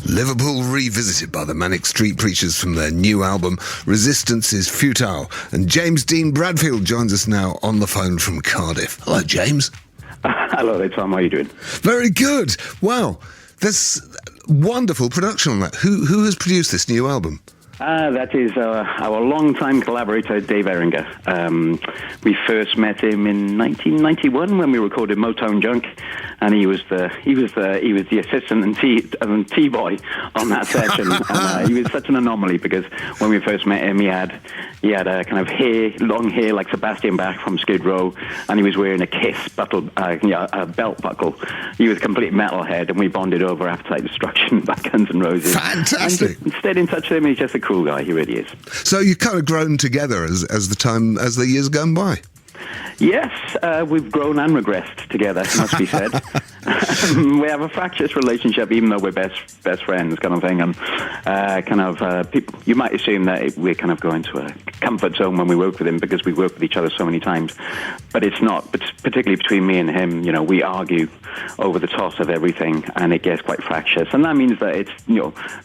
Liverpool revisited by the Manic Street Preachers from their new album, Resistance is Futile. And James Dean Bradfield joins us now on the phone from Cardiff. Hello, James. Hello there, Tom. How are you doing? Very good. Wow, there's wonderful production on that. Who has produced this new album? That is our long-time collaborator, Dave Ehringer. We first met him in 1991 when we recorded Motown Junk, and he was the assistant and T-boy on that session. And, he was such an anomaly because when we first met him, he had a kind of long hair like Sebastian Bach from Skid Row, and he was wearing a Kiss a belt buckle. He was a complete metalhead, and we bonded over Appetite Destruction by Guns N' Roses. Fantastic! And stayed in touch with him. He's just a cool guy. He really is. So you've kind of grown together as the years gone by. Yes, we've grown and regressed together, must be said. We have a fractious relationship, even though we're best friends, kind of thing. And people, you might assume that we're kind of going to a comfort zone when we work with him because we work with each other so many times. But it's not. But particularly between me and him, we argue over the toss of everything, and it gets quite fractious. And that means that it's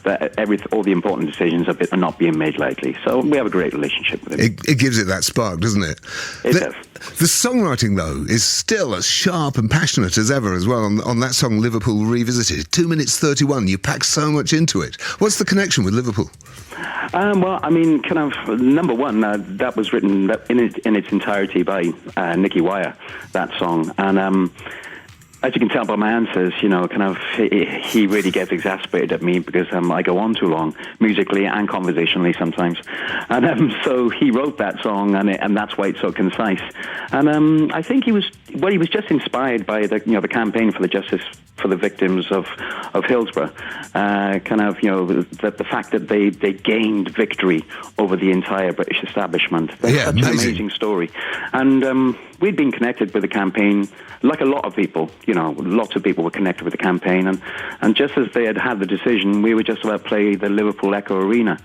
that all the important decisions are not being made lightly. So we have a great relationship with him. It gives it that spark, doesn't it? It does. The songwriting, though, is still as sharp and passionate as ever as well on that song, Liverpool Revisited. 2 minutes 31, you pack so much into it. What's the connection with Liverpool? Well, I mean, kind of, number one, that was written in its entirety by Nicky, that song. And as you can tell by my answers, he really gets exasperated at me because I go on too long, musically and conversationally sometimes. And so he wrote that song, and that's why it's so concise. And I think he was just inspired by the campaign for the justice for the victims of Hillsborough. The fact that they gained victory over the entire British establishment. That's such an amazing story. And we'd been connected with the campaign, like a lot of people. Lots of people were connected with the campaign, and just as they had the decision, we were just about to play the Liverpool Echo Arena.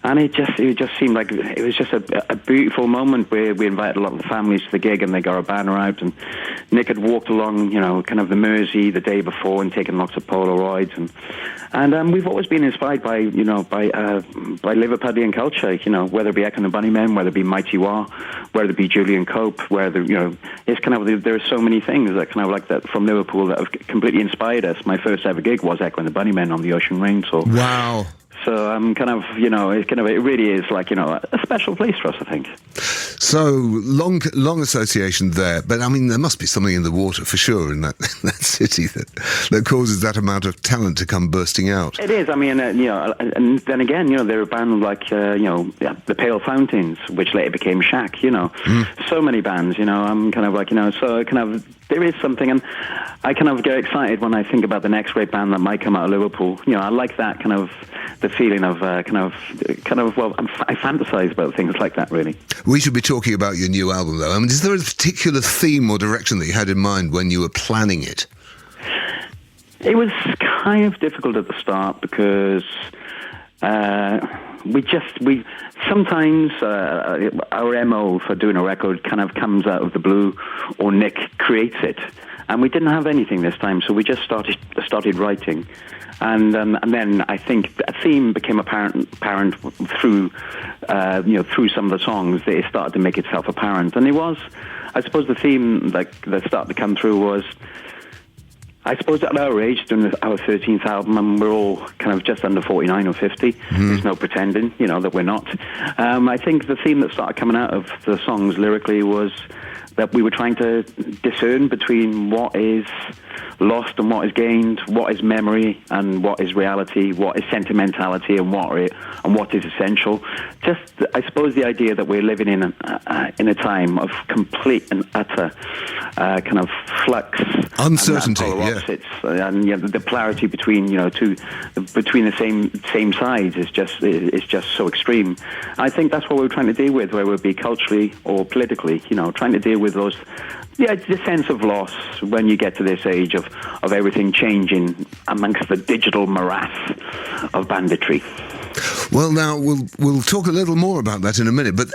And it just seemed like it was just a beautiful moment where we invited a lot of the families to the gig, and they got our banner out, and Nick had walked along, kind of the Mersey the day before and taken lots of Polaroids, and we've always been inspired by Liverpudlian culture, whether it be Echo and the Bunnymen, whether it be Mighty Wah, whether it be Julian Cope, it's kind of, there are so many things that kind of like that from Liverpool that have completely inspired us. My first ever gig was Echo and the Bunnymen on the Ocean Rain tour. Wow. So it really is like, a special place for us, I think. So long association there, but I mean, there must be something in the water for sure in that city that causes that amount of talent to come bursting out. It is. I mean, and then again, there are a band like, the Pale Fountains, which later became Shack. So many bands. I'm kind of like, so kind of there is something, and I kind of get excited when I think about the next great band that might come out of Liverpool. I like that kind of the feeling of I fantasize about things like that, really. We should be talking about your new album, though. I mean, is there a particular theme or direction that you had in mind when you were planning it? It was kind of difficult at the start because we sometimes our MO for doing a record kind of comes out of the blue, or Nick creates it, and we didn't have anything this time, so we just started writing. And then I think a theme became apparent through some of the songs. It started to make itself apparent, and it was, I suppose, the theme that started to come through was, I suppose, at our age, doing our 13th album, and we're all kind of just under 49 or 50. There's no pretending, that we're not. I think the theme that started coming out of the songs lyrically was that we were trying to discern between what is lost and what is gained, what is memory and what is reality, what is sentimentality and what is essential. Just, I suppose, the idea that we're living in a time of complete and utter kind of flux, uncertainty, and the polarity between between the same sides is just so extreme. I think that's what we're trying to deal with, whether it be culturally or politically. Trying to deal with those. Yeah, it's the sense of loss when you get to this age of everything changing amongst the digital morass of banditry. Well, now, we'll talk a little more about that in a minute, but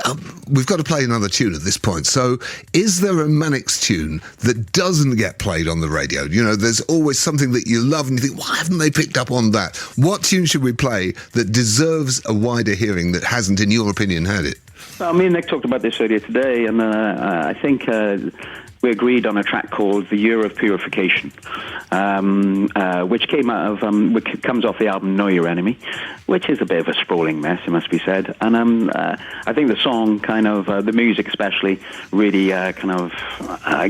we've got to play another tune at this point. So, is there a Manics tune that doesn't get played on the radio? You know, there's always something that you love and you think, why haven't they picked up on that? What tune should we play that deserves a wider hearing that hasn't, in your opinion, had it? Well, me and Nick talked about this earlier today, and I think we agreed on a track called "The Year of Purification," which came out of which comes off the album "Know Your Enemy," which is a bit of a sprawling mess, it must be said. And I think the song, kind of the music especially, really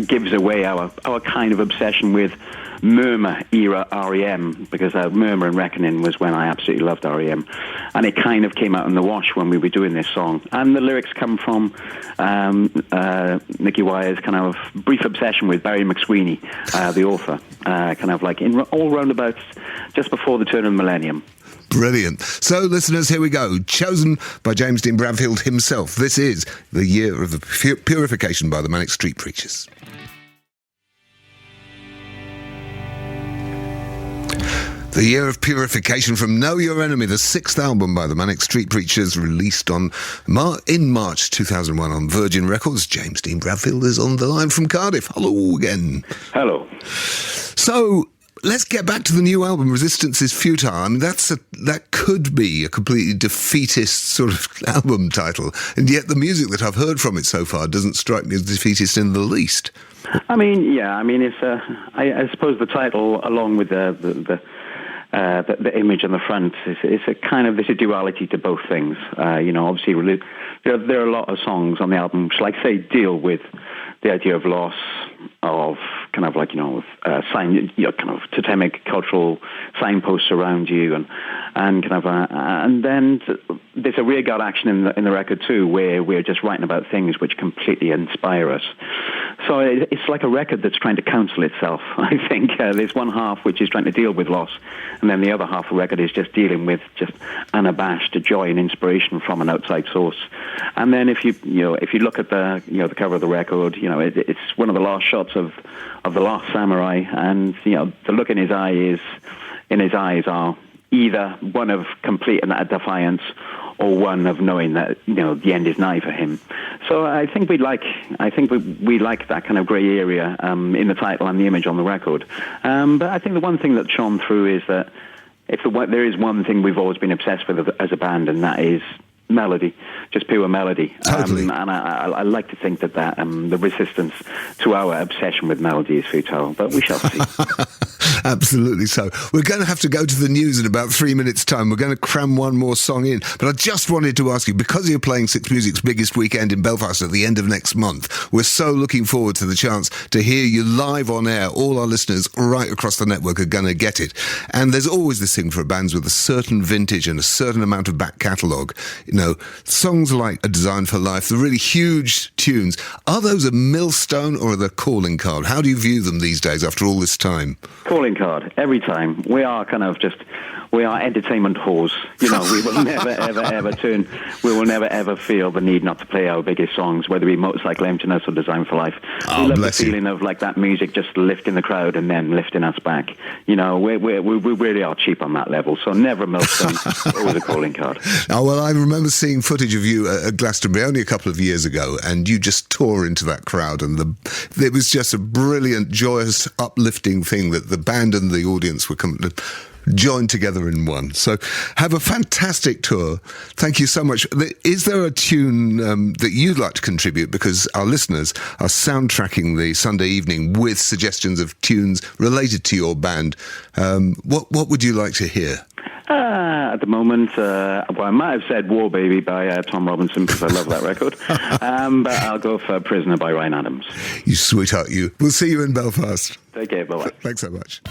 gives away our kind of obsession with Murmur era REM, because Murmur and Reckoning was when I absolutely loved REM, and it kind of came out in the wash when we were doing this song. And the lyrics come from Nicky Wire's kind of brief obsession with Barry McSweeney, the author, kind of like in all roundabouts just before the turn of the millennium. Brilliant. So, listeners, here we go. Chosen by James Dean Bradfield himself. This is The Year of the Purification by the Manic Street Preachers. The Year of Purification from Know Your Enemy, the sixth album by the Manic Street Preachers, released in March 2001 on Virgin Records. James Dean Bradfield is on the line from Cardiff. Hello again. Hello. So, let's get back to the new album, Resistance is Futile. I mean, that could be a completely defeatist sort of album title, and yet the music that I've heard from it so far doesn't strike me as defeatist in the least. I mean, it's I suppose the title, along with the image on the front, is a kind of, there's a duality to both things. Obviously, there are a lot of songs on the album which, like, say, deal with the idea of loss, of kind of like, kind of totemic cultural signposts around you, and then there's a rearguard action in the record too, where we're just writing about things which completely inspire us. So it's like a record that's trying to counsel itself. I think there's one half which is trying to deal with loss, and then the other half of the record is just dealing with just unabashed joy and inspiration from an outside source. And then if you look at the cover of the record, it's one of the last shots of the last samurai, and the look in his eyes are either one of complete and utter defiance, or one of knowing that the end is nigh for him. So I think we like that kind of grey area in the title and the image on the record. But I think the one thing that shone through is that there is one thing we've always been obsessed with as a band, and that is melody, just pure melody. Totally. And I like to think that the resistance to our obsession with melody is futile, but we shall see. Absolutely so. We're going to have to go to the news in about 3 minutes' time. We're going to cram one more song in. But I just wanted to ask you, because you're playing Six Music's biggest weekend in Belfast at the end of next month, we're so looking forward to the chance to hear you live on air. All our listeners right across the network are going to get it. And there's always this thing for bands with a certain vintage and a certain amount of back catalogue. Songs like A Design for Life, the really huge tunes, are those a millstone or are they a calling card? How do you view them these days after all this time? Calling card, every time. We are entertainment whores. We will never, ever, ever we will never, ever feel the need not to play our biggest songs, whether it be Motorcycle Emptiness or Design for Life. We love the feeling of like that music just lifting the crowd and then lifting us back. We really are cheap on that level, so never a millstone, always a calling card. Oh, well, I remember seeing footage of you at Glastonbury only a couple of years ago, and you just tore into that crowd, and it was just a brilliant, joyous, uplifting thing that the band and the audience were joined together in one. So have a fantastic tour. Thank you so much. Is there a tune that you'd like to contribute? Because our listeners are soundtracking the Sunday evening with suggestions of tunes related to your band. What would you like to hear? At the moment, I might have said War Baby by Tom Robinson, because I love that record. But I'll go for Prisoner by Ryan Adams. You sweetheart, you. We'll see you in Belfast. Take care, bye-bye. Thanks so much.